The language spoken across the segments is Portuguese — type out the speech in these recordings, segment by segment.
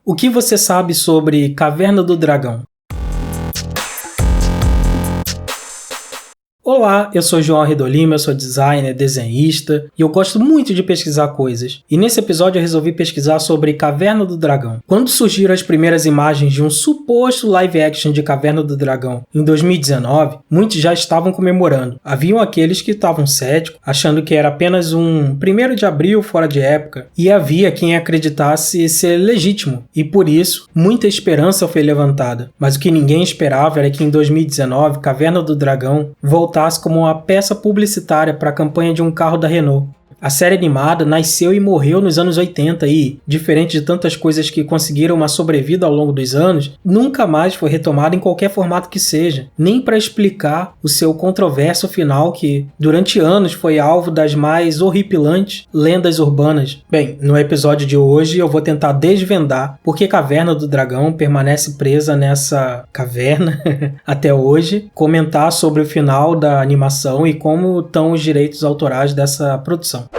O que você sabe sobre Caverna do Dragão? Olá, eu sou João Arredolima, eu sou designer, desenhista e eu gosto muito de pesquisar coisas. E nesse episódio eu resolvi pesquisar sobre Caverna do Dragão. Quando surgiram as primeiras imagens de um suposto live action de Caverna do Dragão em 2019, muitos já estavam comemorando. Haviam aqueles que estavam céticos, achando que era apenas um 1º de abril fora de época, e havia quem acreditasse ser legítimo, e por isso muita esperança foi levantada. Mas o que ninguém esperava era que em 2019 Caverna do Dragão voltasse como uma peça publicitária para a campanha de um carro da Renault. A série animada nasceu e morreu nos anos 80 e, diferente de tantas coisas que conseguiram uma sobrevida ao longo dos anos, nunca mais foi retomada em qualquer formato que seja, nem para explicar o seu controverso final que, durante anos, foi alvo das mais horripilantes lendas urbanas. Bem, no episódio de hoje eu vou tentar desvendar por que Caverna do Dragão permanece presa nessa caverna até hoje, comentar sobre o final da animação e como estão os direitos autorais dessa produção.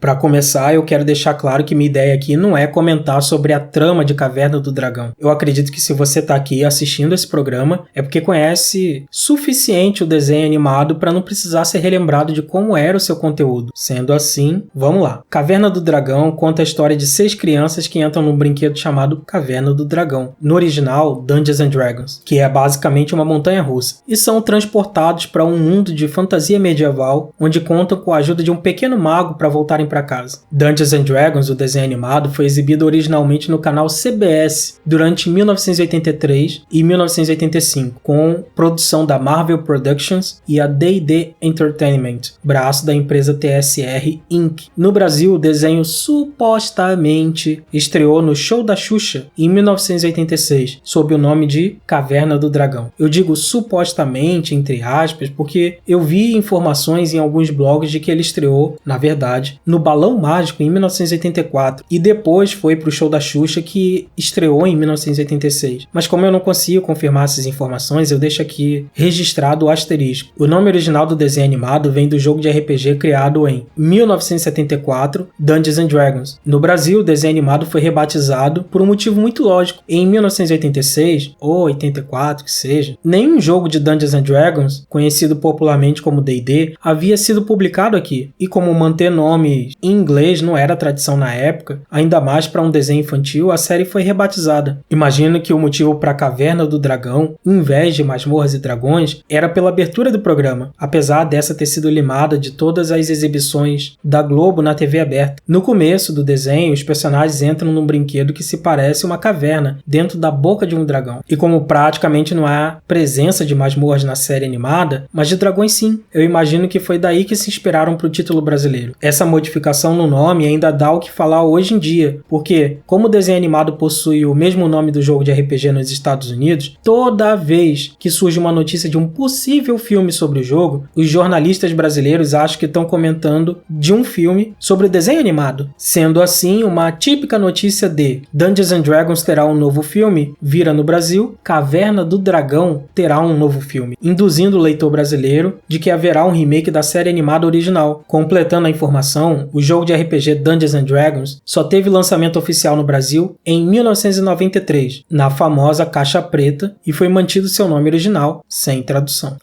Para começar, eu quero deixar claro que minha ideia aqui não é comentar sobre a trama de Caverna do Dragão. Eu acredito que se você está aqui assistindo esse programa, é porque conhece suficiente o desenho animado para não precisar ser relembrado de como era o seu conteúdo. Sendo assim, vamos lá. Caverna do Dragão conta a história de 6 crianças que entram num brinquedo chamado Caverna do Dragão, no original Dungeons and Dragons, que é basicamente uma montanha-russa, e são transportados para um mundo de fantasia medieval, onde contam com a ajuda de um pequeno mago para voltarem para casa. Dungeons and Dragons, o desenho animado, foi exibido originalmente no canal CBS durante 1983 e 1985, com produção da Marvel Productions e a D&D Entertainment, braço da empresa TSR Inc. No Brasil, o desenho supostamente estreou no Show da Xuxa em 1986, sob o nome de Caverna do Dragão. Eu digo supostamente, entre aspas, porque eu vi informações em alguns blogs de que ele estreou, na verdade, no Balão Mágico em 1984 e depois foi para o Show da Xuxa, que estreou em 1986. Mas como eu não consigo confirmar essas informações, eu deixo aqui registrado o asterisco. O nome original do desenho animado vem do jogo de RPG criado em 1974, Dungeons and Dragons. No Brasil, o desenho animado foi rebatizado por um motivo muito lógico. Em 1986, ou 84 que seja, nenhum jogo de Dungeons and Dragons, conhecido popularmente como D&D, havia sido publicado aqui. E como manter nome em inglês não era tradição na época, ainda mais para um desenho infantil, a série foi rebatizada. Imagino que o motivo para Caverna do Dragão, em vez de Masmorras e Dragões, era pela abertura do programa, apesar dessa ter sido limada de todas as exibições da Globo na TV aberta. No começo do desenho, os personagens entram num brinquedo que se parece uma caverna, dentro da boca de um dragão. E como praticamente não há presença de masmorras na série animada, mas de dragões sim, eu imagino que foi daí que se inspiraram para o título brasileiro. Essa modificação no nome ainda dá o que falar hoje em dia, porque como o desenho animado possui o mesmo nome do jogo de RPG nos Estados Unidos, toda vez que surge uma notícia de um possível filme sobre o jogo, os jornalistas brasileiros acham que estão comentando de um filme sobre o desenho animado. Sendo assim, uma típica notícia de Dungeons and Dragons terá um novo filme vira no Brasil, Caverna do Dragão terá um novo filme, induzindo o leitor brasileiro de que haverá um remake da série animada original. Completando a informação, o jogo de RPG Dungeons and Dragons só teve lançamento oficial no Brasil em 1993, na famosa caixa preta, e foi mantido seu nome original, sem tradução.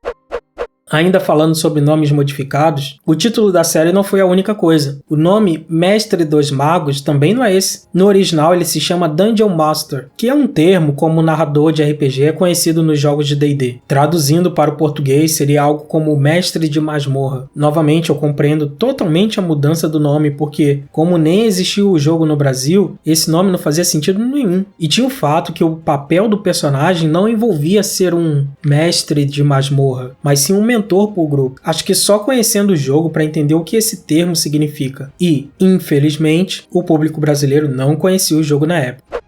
Ainda falando sobre nomes modificados, o título da série não foi a única coisa. O nome Mestre dos Magos também não é esse. No original ele se chama Dungeon Master, que é um termo como narrador de RPG é conhecido nos jogos de D&D. Traduzindo para o português seria algo como Mestre de Masmorra. Novamente eu compreendo totalmente a mudança do nome, porque como nem existiu o jogo no Brasil, esse nome não fazia sentido nenhum. E tinha o fato que o papel do personagem não envolvia ser um mestre de masmorra, mas sim um mentor para o grupo. Acho que só conhecendo o jogo para entender o que esse termo significa. E, infelizmente, o público brasileiro não conhecia o jogo na época.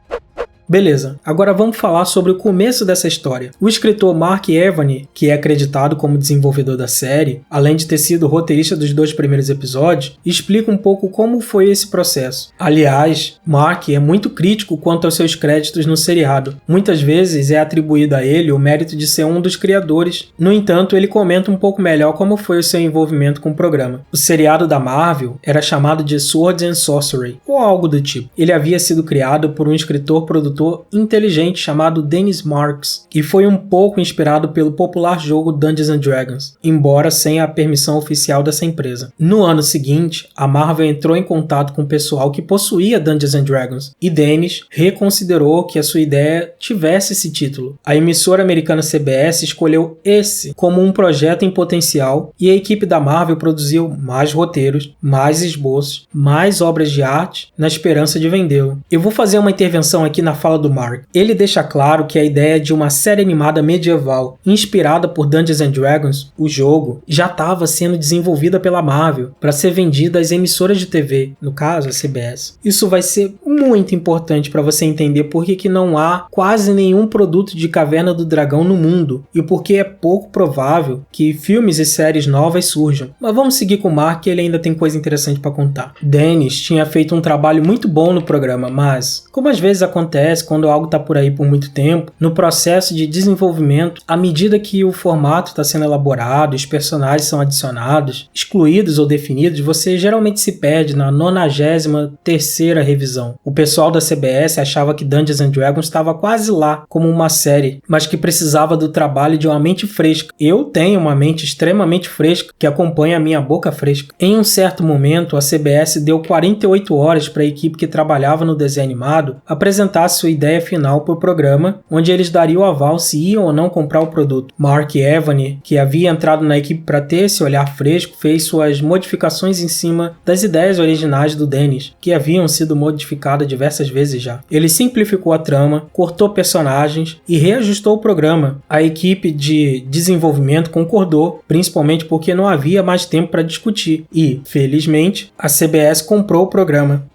Beleza, agora vamos falar sobre o começo dessa história. O escritor Mark Evany, que é acreditado como desenvolvedor da série, além de ter sido roteirista dos 2 primeiros episódios, explica um pouco como foi esse processo. Aliás, Mark é muito crítico quanto aos seus créditos no seriado. Muitas vezes é atribuído a ele o mérito de ser um dos criadores. No entanto, ele comenta um pouco melhor como foi o seu envolvimento com o programa. O seriado da Marvel era chamado de Swords and Sorcery, ou algo do tipo. Ele havia sido criado por um escritor-produtor inteligente chamado Dennis Marks, que foi um pouco inspirado pelo popular jogo Dungeons & Dragons, embora sem a permissão oficial dessa empresa. No ano seguinte, a Marvel entrou em contato com o pessoal que possuía Dungeons & Dragons, e Dennis reconsiderou que a sua ideia tivesse esse título. A emissora americana CBS escolheu esse como um projeto em potencial, e a equipe da Marvel produziu mais roteiros, mais esboços, mais obras de arte, na esperança de vendê-lo. Eu vou fazer uma intervenção aqui na fala do Mark. Ele deixa claro que a ideia de uma série animada medieval inspirada por Dungeons & Dragons, o jogo, já estava sendo desenvolvida pela Marvel para ser vendida às emissoras de TV, no caso a CBS. Isso vai ser muito importante para você entender por que não há quase nenhum produto de Caverna do Dragão no mundo e por que é pouco provável que filmes e séries novas surjam. Mas vamos seguir com o Mark, que ele ainda tem coisa interessante para contar. Dennis tinha feito um trabalho muito bom no programa, mas, como às vezes acontece quando algo está por aí por muito tempo, no processo de desenvolvimento, à medida que o formato está sendo elaborado, os personagens são adicionados, excluídos ou definidos, você geralmente se perde na 93ª revisão. O pessoal da CBS achava que Dungeons & Dragons estava quase lá, como uma série, mas que precisava do trabalho de uma mente fresca. Eu tenho uma mente extremamente fresca que acompanha a minha boca fresca. Em um certo momento, a CBS deu 48 horas para a equipe que trabalhava no desenho animado apresentar sua ideia final para o programa, onde eles dariam o aval se iam ou não comprar o produto. Mark Evany, que havia entrado na equipe para ter esse olhar fresco, fez suas modificações em cima das ideias originais do Dennis, que haviam sido modificadas diversas vezes já. Ele simplificou a trama, cortou personagens e reajustou o programa. A equipe de desenvolvimento concordou, principalmente porque não havia mais tempo para discutir e, felizmente, a CBS comprou o programa.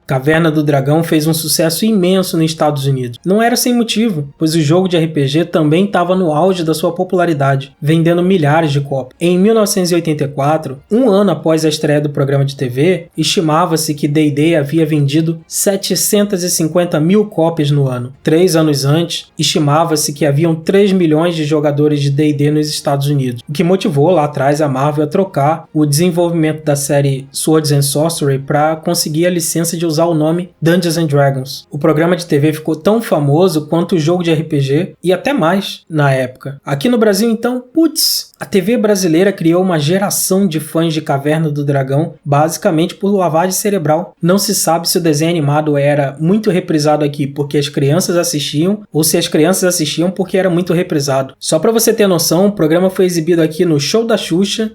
Caverna do Dragão fez um sucesso imenso nos Estados Unidos. Não era sem motivo, pois o jogo de RPG também estava no auge da sua popularidade, vendendo milhares de cópias. Em 1984, um ano após a estreia do programa de TV, estimava-se que D&D havia vendido 750 mil cópias no ano. 3 anos antes, estimava-se que haviam 3 milhões de jogadores de D&D nos Estados Unidos, o que motivou lá atrás a Marvel a trocar o desenvolvimento da série Swords and Sorcery para conseguir a licença de usar o nome Dungeons & Dragons. O programa de TV ficou tão famoso quanto o jogo de RPG e até mais na época. Aqui no Brasil, então, a TV brasileira criou uma geração de fãs de Caverna do Dragão, basicamente por lavagem cerebral. Não se sabe se o desenho animado era muito reprisado aqui porque as crianças assistiam ou se as crianças assistiam porque era muito reprisado. Só pra você ter noção, o programa foi exibido aqui no Show da Xuxa.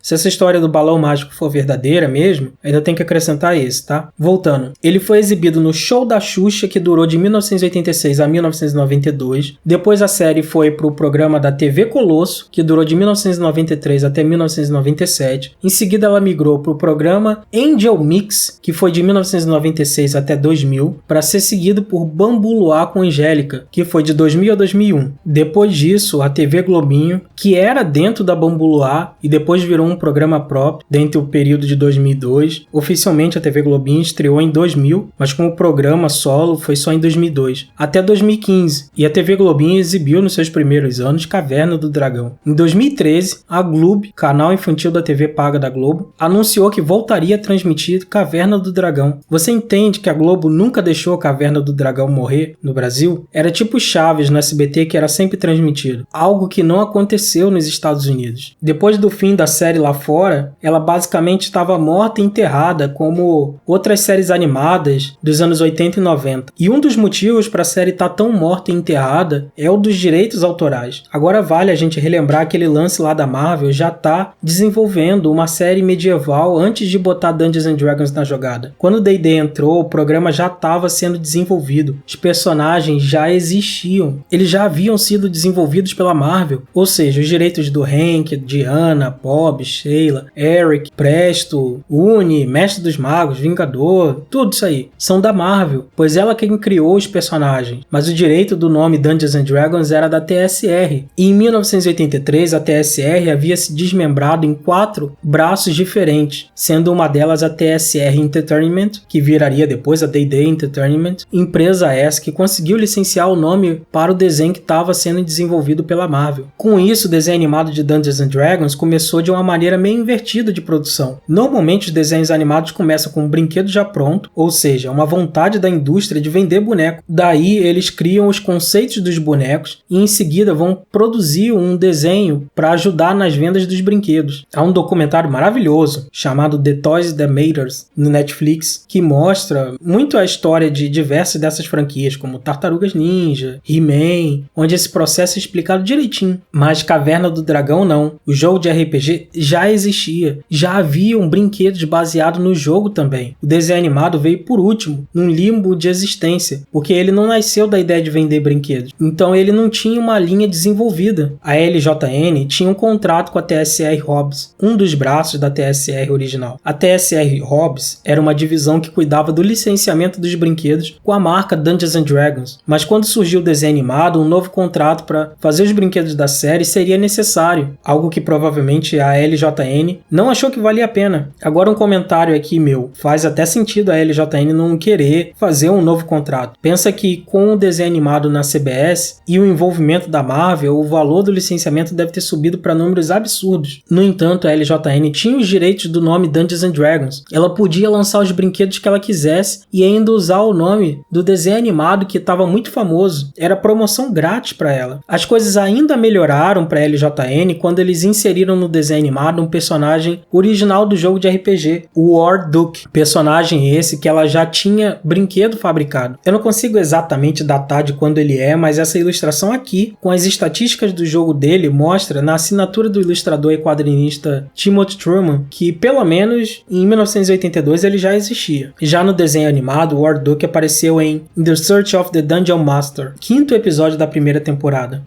Se essa história do balão mágico for verdadeira mesmo, ainda tem que acrescentar esse, tá? Voltando. Ele foi exibido no Show da Xuxa, que durou de 1986 a 1992. Depois a série foi pro programa da TV Colosso, que durou de 1993 até 1997. Em seguida ela migrou pro programa Angel Mix, que foi de 1996 até 2000, para ser seguido por Bambu Luar com Angélica, que foi de 2000 a 2001. Depois disso, a TV Globinho, que era dentro da Bambu Luar e depois virou um programa próprio, dentro do período de 2002. Oficialmente a TV Globinho estreou em 2000, mas como programa solo foi só em 2002, até 2015, e a TV Globinho exibiu nos seus primeiros anos Caverna do Dragão. Em 2013, a Gloob, canal infantil da TV paga da Globo, anunciou que voltaria a transmitir Caverna do Dragão. Você entende que a Globo nunca deixou Caverna do Dragão morrer no Brasil? Era tipo Chaves no SBT, que era sempre transmitido, algo que não aconteceu nos Estados Unidos. Depois do fim da série lá fora, ela basicamente estava morta e enterrada como outras séries animadas dos anos 80 e 90. E um dos motivos para a série estar tão morta e enterrada é o dos direitos autorais. Agora vale a gente relembrar aquele lance lá da Marvel já tá desenvolvendo uma série medieval antes de botar Dungeons & Dragons na jogada. Quando o D&D entrou, o programa já estava sendo desenvolvido. Os personagens já existiam. Eles já haviam sido desenvolvidos pela Marvel. Ou seja, os direitos do Hank, Diana, Bob, Sheila, Eric, Presto, Uni, Mestre dos Magos, Vingador, tudo isso aí, são da Marvel, pois ela quem criou os personagens, mas o direito do nome Dungeons & Dragons era da TSR, e em 1983 a TSR havia se desmembrado em 4 braços diferentes, sendo uma delas a TSR Entertainment, que viraria depois a D&D Entertainment, empresa essa que conseguiu licenciar o nome para o desenho que estava sendo desenvolvido pela Marvel. Com isso, o desenho animado de Dungeons & Dragons começou de uma maneira meio invertida de produção. Normalmente os desenhos animados começam com um brinquedo já pronto, ou seja, uma vontade da indústria de vender boneco. Daí eles criam os conceitos dos bonecos e em seguida vão produzir um desenho para ajudar nas vendas dos brinquedos. Há um documentário maravilhoso chamado The Toys That Made Us no Netflix que mostra muito a história de diversas dessas franquias, como Tartarugas Ninja, He-Man, onde esse processo é explicado direitinho. Mas Caverna do Dragão não. O jogo de RPG já existia, já haviam brinquedos baseados no jogo também. O desenho animado veio por último, num limbo de existência, porque ele não nasceu da ideia de vender brinquedos. Então ele não tinha uma linha desenvolvida. A LJN tinha um contrato com a TSR Hobbs, um dos braços da TSR original. A TSR Hobbs era uma divisão que cuidava do licenciamento dos brinquedos com a marca Dungeons & Dragons. Mas quando surgiu o desenho animado, um novo contrato para fazer os brinquedos da série seria necessário, algo que provavelmente a LJN não achou que valia a pena. Agora um comentário aqui meu, faz até sentido a LJN não querer fazer um novo contrato. Pensa que com o desenho animado na CBS e o envolvimento da Marvel, o valor do licenciamento deve ter subido para números absurdos. No entanto, a LJN tinha os direitos do nome Dungeons & Dragons. Ela podia lançar os brinquedos que ela quisesse e ainda usar o nome do desenho animado que estava muito famoso. Era promoção grátis para ela. As coisas ainda melhoraram para a LJN quando eles inseriram no desenho animado um personagem original do jogo de RPG, o Warduke. Personagem esse que ela já tinha brinquedo fabricado. Eu não consigo exatamente datar de quando ele é, mas essa ilustração aqui, com as estatísticas do jogo dele, mostra na assinatura do ilustrador e quadrinista Timothy Truman que pelo menos em 1982 ele já existia. Já no desenho animado, o Warduke apareceu em The Search of the Dungeon Master, 5º episódio da primeira temporada.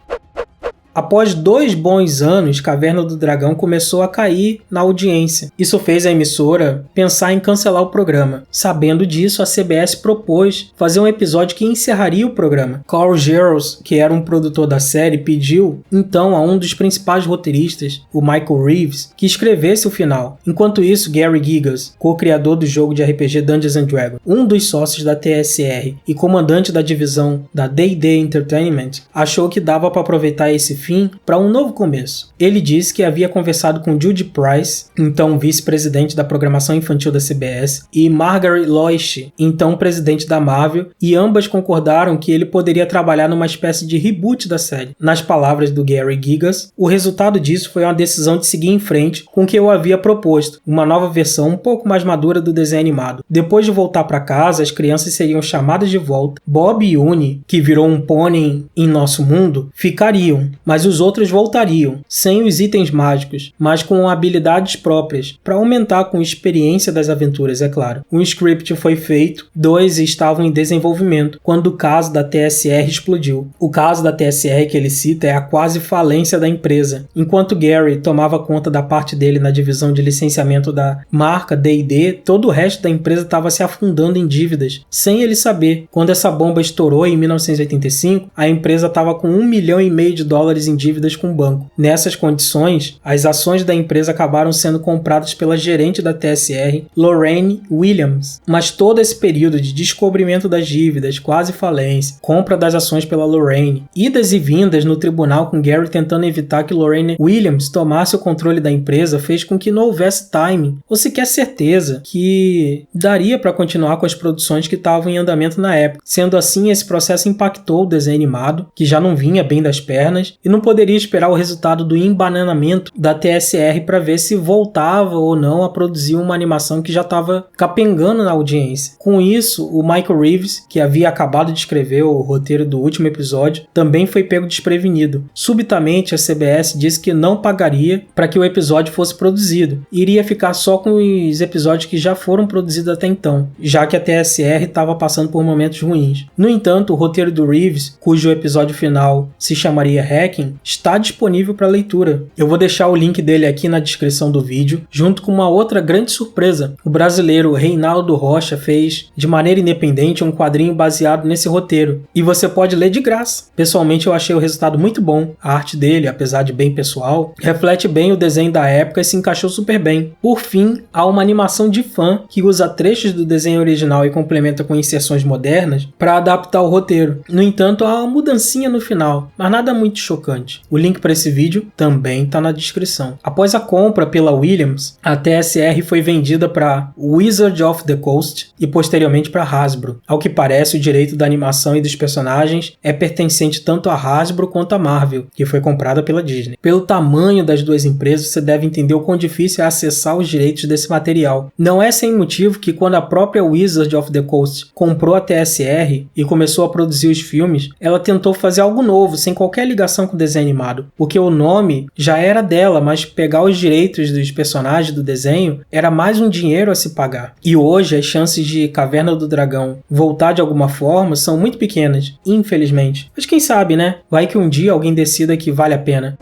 Após 2 bons anos, Caverna do Dragão começou a cair na audiência. Isso fez a emissora pensar em cancelar o programa. Sabendo disso, a CBS propôs fazer um episódio que encerraria o programa. Carl Giles, que era um produtor da série, pediu então a um dos principais roteiristas, o Michael Reeves, que escrevesse o final. Enquanto isso, Gary Gygax, co-criador do jogo de RPG Dungeons & Dragons, um dos sócios da TSR e comandante da divisão da D&D Entertainment, achou que dava para aproveitar esse fim para um novo começo. Ele disse que havia conversado com Judy Price, então vice-presidente da programação infantil da CBS, e Margaret Loesch, então presidente da Marvel, e ambas concordaram que ele poderia trabalhar numa espécie de reboot da série. Nas palavras do Gary Gygax, o resultado disso foi uma decisão de seguir em frente com o que eu havia proposto, uma nova versão um pouco mais madura do desenho animado. Depois de voltar para casa, as crianças seriam chamadas de volta. Bob e Uni, que virou um pônei em nosso mundo, ficariam, mas os outros voltariam, sem os itens mágicos, mas com habilidades próprias, para aumentar com a experiência das aventuras, é claro. Um script foi feito, 2 estavam em desenvolvimento, quando o caso da TSR explodiu. O caso da TSR que ele cita é a quase falência da empresa. Enquanto Gary tomava conta da parte dele na divisão de licenciamento da marca D&D, todo o resto da empresa estava se afundando em dívidas, sem ele saber. Quando essa bomba estourou em 1985, a empresa estava com $1,5 milhão em dívidas com o banco. Nessas condições, as ações da empresa acabaram sendo compradas pela gerente da TSR, Lorraine Williams. Mas todo esse período de descobrimento das dívidas, quase falência, compra das ações pela Lorraine, idas e vindas no tribunal com Gary tentando evitar que Lorraine Williams tomasse o controle da empresa, fez com que não houvesse timing ou sequer certeza que daria para continuar com as produções que estavam em andamento na época. Sendo assim, esse processo impactou o desenho animado, que já não vinha bem das pernas, e não poderia esperar o resultado do embananamento da TSR para ver se voltava ou não a produzir uma animação que já estava capengando na audiência. Com isso, o Michael Reeves, que havia acabado de escrever o roteiro do último episódio, também foi pego desprevenido. Subitamente, a CBS disse que não pagaria para que o episódio fosse produzido, e iria ficar só com os episódios que já foram produzidos até então, já que a TSR estava passando por momentos ruins. No entanto, o roteiro do Reeves, cujo episódio final se chamaria Hack, Tekken está disponível para leitura. Eu vou deixar o link dele aqui na descrição do vídeo, junto com uma outra grande surpresa. O brasileiro Reinaldo Rocha fez, de maneira independente, um quadrinho baseado nesse roteiro, e você pode ler de graça. Pessoalmente eu achei o resultado muito bom. A arte dele, apesar de bem pessoal, reflete bem o desenho da época e se encaixou super bem. Por fim, há uma animação de fã que usa trechos do desenho original e complementa com inserções modernas para adaptar o roteiro. No entanto, há uma mudancinha no final, mas nada muito chocante. O link para esse vídeo também está na descrição. Após a compra pela Williams, a TSR foi vendida para Wizard of the Coast e posteriormente para Hasbro. Ao que parece, o direito da animação e dos personagens é pertencente tanto a Hasbro quanto a Marvel, que foi comprada pela Disney. Pelo tamanho das duas empresas, você deve entender o quão difícil é acessar os direitos desse material. Não é sem motivo que quando a própria Wizard of the Coast comprou a TSR e começou a produzir os filmes, ela tentou fazer algo novo, sem qualquer ligação com o desenho animado, porque o nome já era dela, mas pegar os direitos dos personagens do desenho era mais um dinheiro a se pagar. E hoje as chances de Caverna do Dragão voltar de alguma forma são muito pequenas, infelizmente. Mas quem sabe, né? Vai que um dia alguém decida que vale a pena.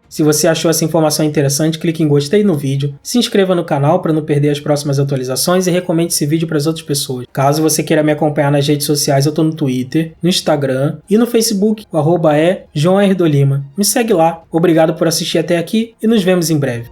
Se você achou essa informação interessante, clique em gostei no vídeo, se inscreva no canal para não perder as próximas atualizações e recomende esse vídeo para as outras pessoas. Caso você queira me acompanhar nas redes sociais, eu estou no Twitter, no Instagram e no Facebook, o @é João R. Dolima. Me segue lá. Obrigado por assistir até aqui e nos vemos em breve.